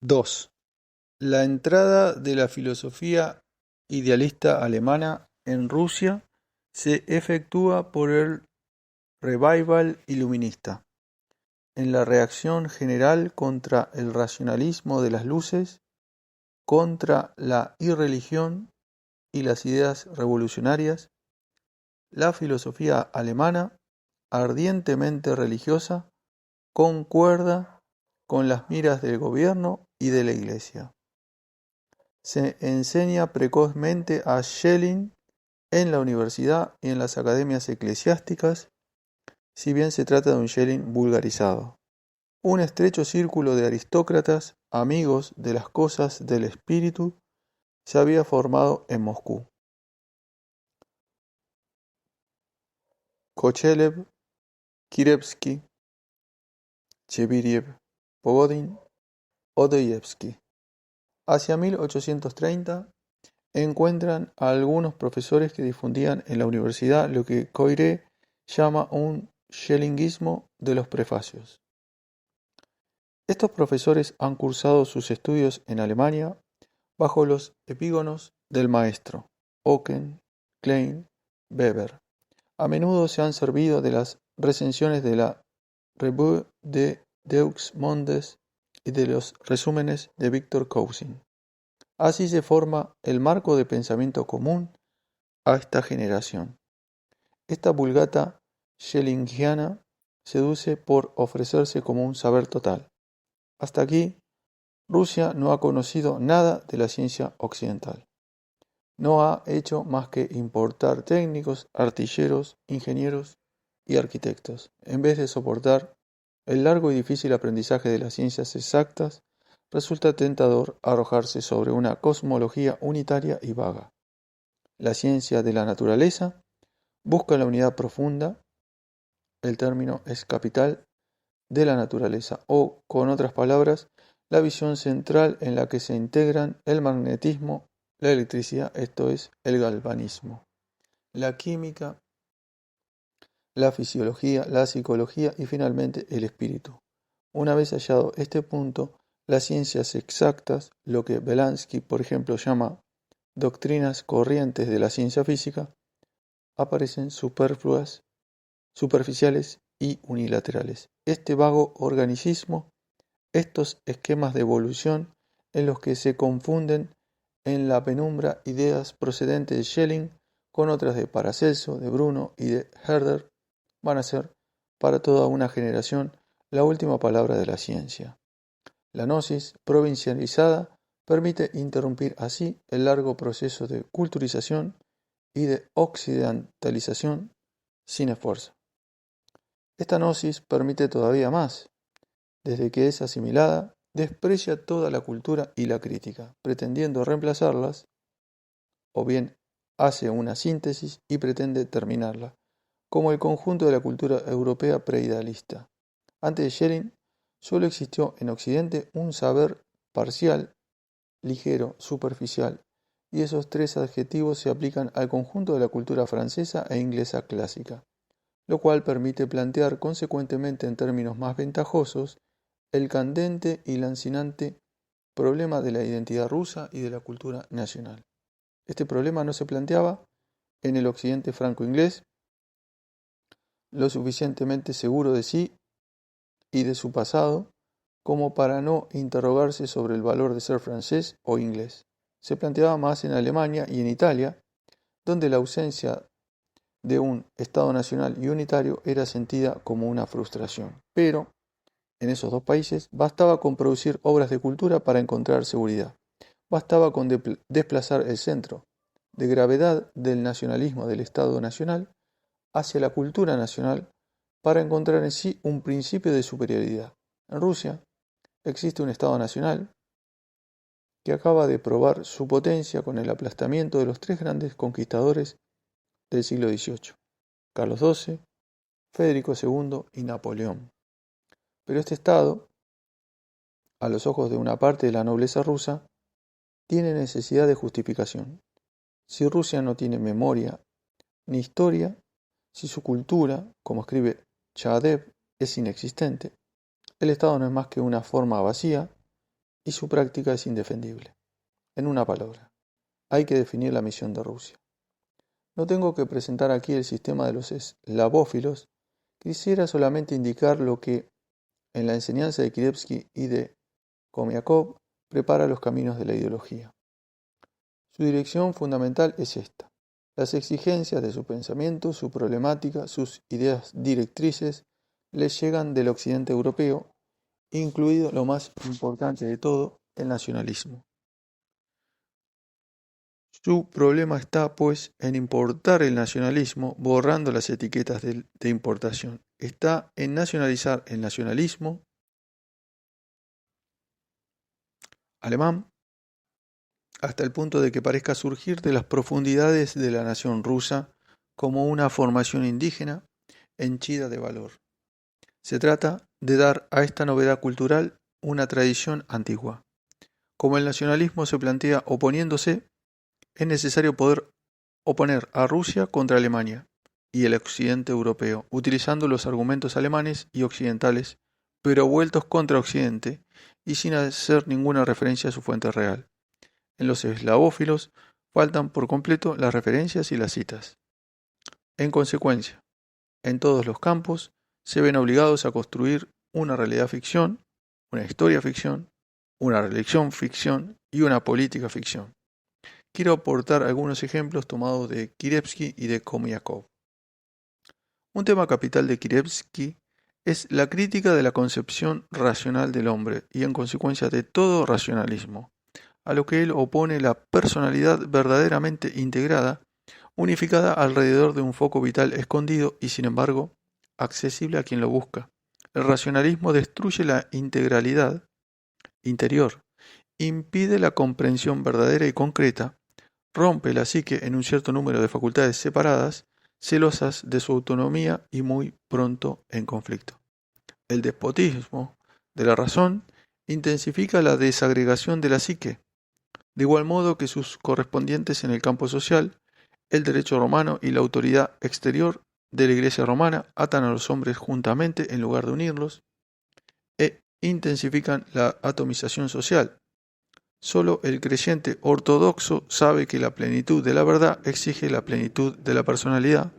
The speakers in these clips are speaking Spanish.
2. La entrada de la filosofía idealista alemana en Rusia se efectúa por el revival iluminista, en la reacción general contra el racionalismo de las luces, contra la irreligión y las ideas revolucionarias. La filosofía alemana, ardientemente religiosa, concuerda con las miras del gobierno y de la Iglesia. Se enseña precozmente a Schelling en la universidad y en las academias eclesiásticas, si bien se trata de un Schelling vulgarizado. Un estrecho círculo de aristócratas, amigos de las cosas del espíritu, se había formado en Moscú. Kochelev, Kirevsky, Cheviriev, Pogodin, Odoyevsky. Hacia 1830 encuentran a algunos profesores que difundían en la universidad lo que Coiré llama un schellingismo de los prefacios. Estos profesores han cursado sus estudios en Alemania bajo los epígonos del maestro Oken, Klein, Weber. A menudo se han servido de las recensiones de la Revue des Deux Mondes y de los resúmenes de Victor Cousin. Así se forma el marco de pensamiento común a esta generación. Esta vulgata schellingiana seduce por ofrecerse como un saber total. Hasta aquí, Rusia no ha conocido nada de la ciencia occidental. No ha hecho más que importar técnicos, artilleros, ingenieros y arquitectos, en vez de soportar el largo y difícil aprendizaje de las ciencias exactas. Resulta tentador arrojarse sobre una cosmología unitaria y vaga. La ciencia de la naturaleza busca la unidad profunda, el término es capital, de la naturaleza, o, con otras palabras, la visión central en la que se integran el magnetismo, la electricidad, esto es, el galvanismo, la química, la fisiología, la psicología y finalmente el espíritu. Una vez hallado este punto, las ciencias exactas, lo que Belansky, por ejemplo, llama doctrinas corrientes de la ciencia física, aparecen superfluas, superficiales y unilaterales. Este vago organicismo, estos esquemas de evolución en los que se confunden en la penumbra ideas procedentes de Schelling con otras de Paracelso, de Bruno y de Herder, van a ser, para toda una generación, la última palabra de la ciencia. La gnosis provincializada permite interrumpir así el largo proceso de culturización y de occidentalización sin esfuerzo. Esta gnosis permite todavía más. Desde que es asimilada, desprecia toda la cultura y la crítica, pretendiendo reemplazarlas, o bien hace una síntesis y pretende terminarla, como el conjunto de la cultura europea preidealista. Antes de Schelling, solo existió en Occidente un saber parcial, ligero, superficial, y esos tres adjetivos se aplican al conjunto de la cultura francesa e inglesa clásica, lo cual permite plantear consecuentemente en términos más ventajosos el candente y lancinante problema de la identidad rusa y de la cultura nacional. Este problema no se planteaba en el occidente franco-inglés, lo suficientemente seguro de sí y de su pasado como para no interrogarse sobre el valor de ser francés o inglés. Se planteaba más en Alemania y en Italia, donde la ausencia de un Estado nacional y unitario era sentida como una frustración. Pero, en esos dos países, bastaba con producir obras de cultura para encontrar seguridad. Bastaba con desplazar el centro de gravedad del nacionalismo del Estado nacional hacia la cultura nacional para encontrar en sí un principio de superioridad. En Rusia existe un Estado nacional que acaba de probar su potencia con el aplastamiento de los tres grandes conquistadores del siglo XVIII, Carlos XII, Federico II y Napoleón. Pero este Estado, a los ojos de una parte de la nobleza rusa, tiene necesidad de justificación. Si Rusia no tiene memoria ni historia, si su cultura, como escribe Chagadev, es inexistente, el Estado no es más que una forma vacía y su práctica es indefendible. En una palabra, hay que definir la misión de Rusia. No tengo que presentar aquí el sistema de los eslavófilos, quisiera solamente indicar lo que, en la enseñanza de Kirevsky y de Khomyakov, prepara los caminos de la ideología. Su dirección fundamental es esta: las exigencias de su pensamiento, su problemática, sus ideas directrices, les llegan del occidente europeo, incluido lo más importante de todo, el nacionalismo. Su problema está, pues, en importar el nacionalismo borrando las etiquetas de importación. Está en nacionalizar el nacionalismo alemán hasta el punto de que parezca surgir de las profundidades de la nación rusa como una formación indígena henchida de valor. Se trata de dar a esta novedad cultural una tradición antigua. Como el nacionalismo se plantea oponiéndose, es necesario poder oponer a Rusia contra Alemania y el occidente europeo, utilizando los argumentos alemanes y occidentales, pero vueltos contra Occidente y sin hacer ninguna referencia a su fuente real. En los eslavófilos faltan por completo las referencias y las citas. En consecuencia, en todos los campos se ven obligados a construir una realidad ficción, una historia ficción, una religión ficción y una política ficción. Quiero aportar algunos ejemplos tomados de Kirevsky y de Khomyakov. Un tema capital de Kirevsky es la crítica de la concepción racional del hombre y en consecuencia de todo racionalismo, a lo que él opone la personalidad verdaderamente integrada, unificada alrededor de un foco vital escondido y sin embargo accesible a quien lo busca. El racionalismo destruye la integralidad interior, impide la comprensión verdadera y concreta, rompe la psique en un cierto número de facultades separadas, celosas de su autonomía y muy pronto en conflicto. El despotismo de la razón intensifica la desagregación de la psique, de igual modo que sus correspondientes en el campo social, el derecho romano y la autoridad exterior de la Iglesia romana atan a los hombres juntamente en lugar de unirlos e intensifican la atomización social. Solo el creyente ortodoxo sabe que la plenitud de la verdad exige la plenitud de la personalidad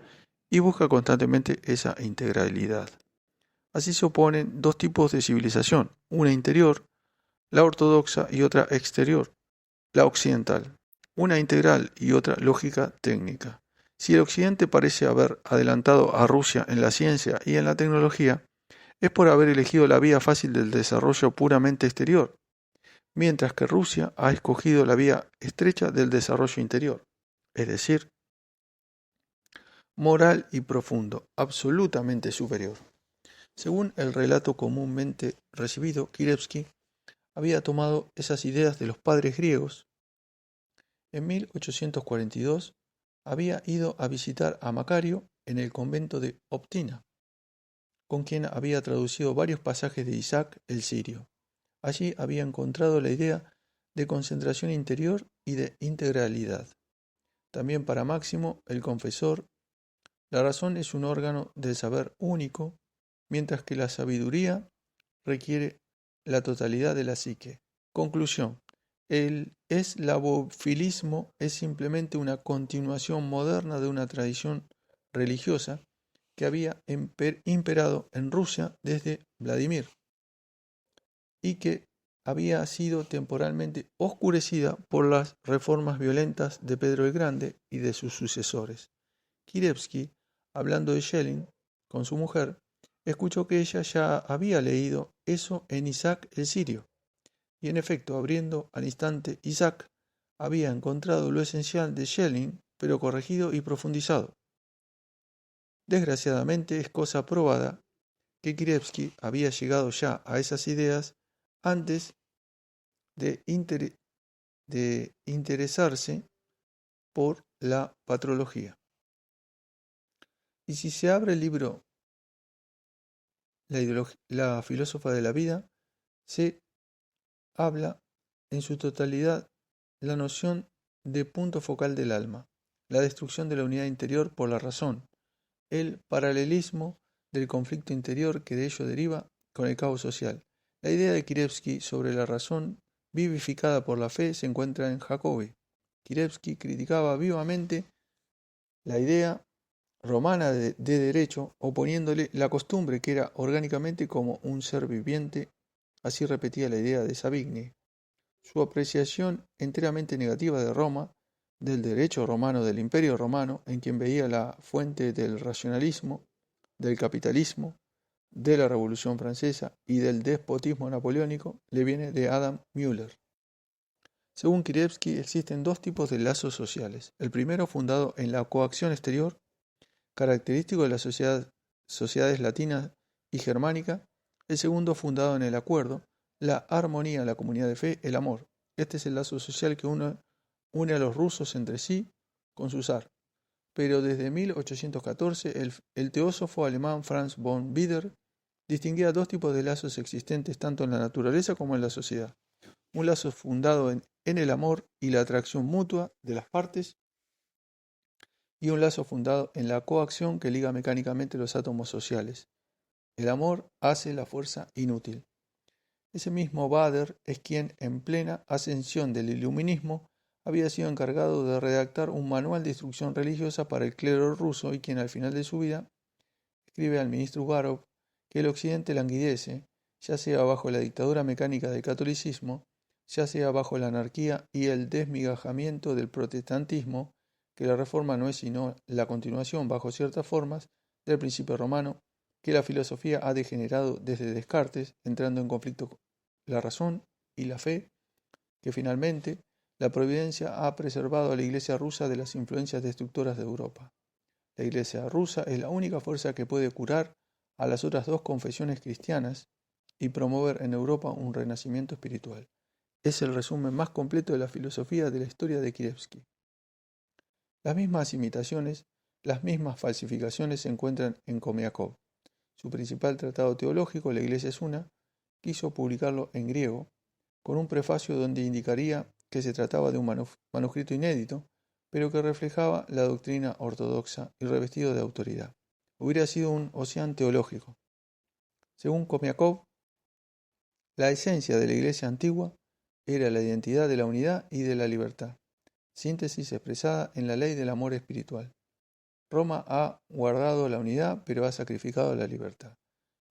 y busca constantemente esa integralidad. Así se oponen dos tipos de civilización, una interior, la ortodoxa, y otra exterior, la occidental, una integral y otra lógica técnica. Si el occidente parece haber adelantado a Rusia en la ciencia y en la tecnología, es por haber elegido la vía fácil del desarrollo puramente exterior, mientras que Rusia ha escogido la vía estrecha del desarrollo interior, es decir, moral y profundo, absolutamente superior. Según el relato comúnmente recibido, Kirevsky había tomado esas ideas de los padres griegos. En 1842 había ido a visitar a Macario en el convento de Optina, con quien había traducido varios pasajes de Isaac el Sirio. Allí había encontrado la idea de concentración interior y de integralidad. También para Máximo, el confesor, la razón es un órgano del saber único, mientras que la sabiduría requiere la totalidad de la psique. Conclusión. El eslavofilismo es simplemente una continuación moderna de una tradición religiosa que había imperado en Rusia desde Vladimir y que había sido temporalmente oscurecida por las reformas violentas de Pedro el Grande y de sus sucesores. Kirevsky, hablando de Schelling con su mujer, escuchó que ella ya había leído eso en Isaac el Sirio, y en efecto, abriendo al instante Isaac, había encontrado lo esencial de Schelling, pero corregido y profundizado. Desgraciadamente es cosa probada que Kirevsky había llegado ya a esas ideas antes de interesarse por la patrología. Y si se abre el libro La filósofa de la vida, se habla en su totalidad la noción de punto focal del alma, la destrucción de la unidad interior por la razón, el paralelismo del conflicto interior que de ello deriva con el caos social. La idea de Kirevsky sobre la razón vivificada por la fe se encuentra en Jacobi. Kirevsky criticaba vivamente la idea romana de derecho, oponiéndole la costumbre que era orgánicamente como un ser viviente. Así repetía la idea de Savigny. Su apreciación enteramente negativa de Roma, del derecho romano, del imperio romano, en quien veía la fuente del racionalismo, del capitalismo, de la Revolución Francesa y del despotismo napoleónico, le viene de Adam Müller. Según Kirevsky, existen dos tipos de lazos sociales. El primero, fundado en la coacción exterior, característico de las sociedades latinas y germánicas. El segundo, fundado en el acuerdo, la armonía, la comunidad de fe, el amor. Este es el lazo social que une a los rusos entre sí con su zar. Pero desde 1814, el teósofo alemán Franz von Bieder distinguía dos tipos de lazos existentes tanto en la naturaleza como en la sociedad. Un lazo fundado en el amor y la atracción mutua de las partes, y un lazo fundado en la coacción que liga mecánicamente los átomos sociales. El amor hace la fuerza inútil. Ese mismo Bader es quien, en plena ascensión del iluminismo, había sido encargado de redactar un manual de instrucción religiosa para el clero ruso y quien al final de su vida escribe al ministro Ugarov que el occidente languidece, ya sea bajo la dictadura mecánica del catolicismo, ya sea bajo la anarquía y el desmigajamiento del protestantismo, que la reforma no es sino la continuación, bajo ciertas formas, del principio romano, que la filosofía ha degenerado desde Descartes, entrando en conflicto con la razón y la fe, que finalmente la providencia ha preservado a la Iglesia rusa de las influencias destructoras de Europa. La Iglesia rusa es la única fuerza que puede curar a las otras dos confesiones cristianas y promover en Europa un renacimiento espiritual. Es el resumen más completo de la filosofía de la historia de Kirevsky. Las mismas imitaciones, las mismas falsificaciones se encuentran en Komiakov. Su principal tratado teológico, La Iglesia es una, quiso publicarlo en griego, con un prefacio donde indicaría que se trataba de un manuscrito inédito, pero que reflejaba la doctrina ortodoxa y revestido de autoridad. Hubiera sido un océano teológico. Según Komiakov, la esencia de la Iglesia antigua era la identidad de la unidad y de la libertad, síntesis expresada en la ley del amor espiritual. Roma ha guardado la unidad, pero ha sacrificado la libertad.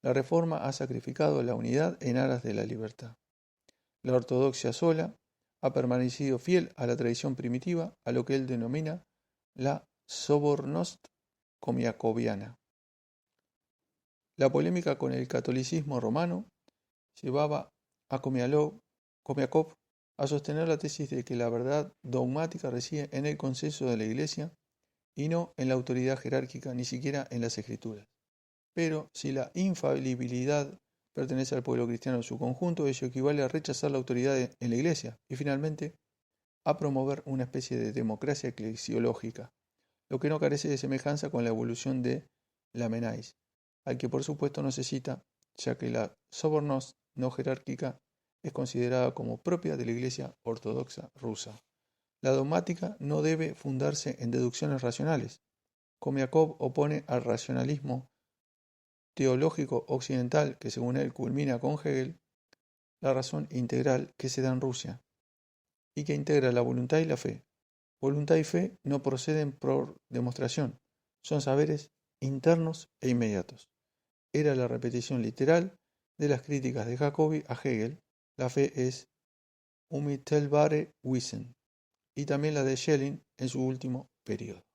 La Reforma ha sacrificado la unidad en aras de la libertad. La ortodoxia sola ha permanecido fiel a la tradición primitiva, a lo que él denomina la sobornost komiakoviana. La polémica con el catolicismo romano llevaba a Komiakov a sostener la tesis de que la verdad dogmática reside en el consenso de la Iglesia y no en la autoridad jerárquica, ni siquiera en las Escrituras. Pero si la infalibilidad pertenece al pueblo cristiano en su conjunto, ello equivale a rechazar la autoridad en la Iglesia y finalmente a promover una especie de democracia eclesiológica, lo que no carece de semejanza con la evolución de Lamennais, al que por supuesto no se cita, ya que la sobornost no jerárquica es considerada como propia de la Iglesia ortodoxa rusa. La dogmática no debe fundarse en deducciones racionales. Komiakov opone al racionalismo teológico occidental que según él culmina con Hegel, la razón integral que se da en Rusia y que integra la voluntad y la fe. Voluntad y fe no proceden por demostración, son saberes internos e inmediatos. Era la repetición literal de las críticas de Jacobi a Hegel. La fe es unmittelbare Wissen, y también la de Schelling en su último periodo.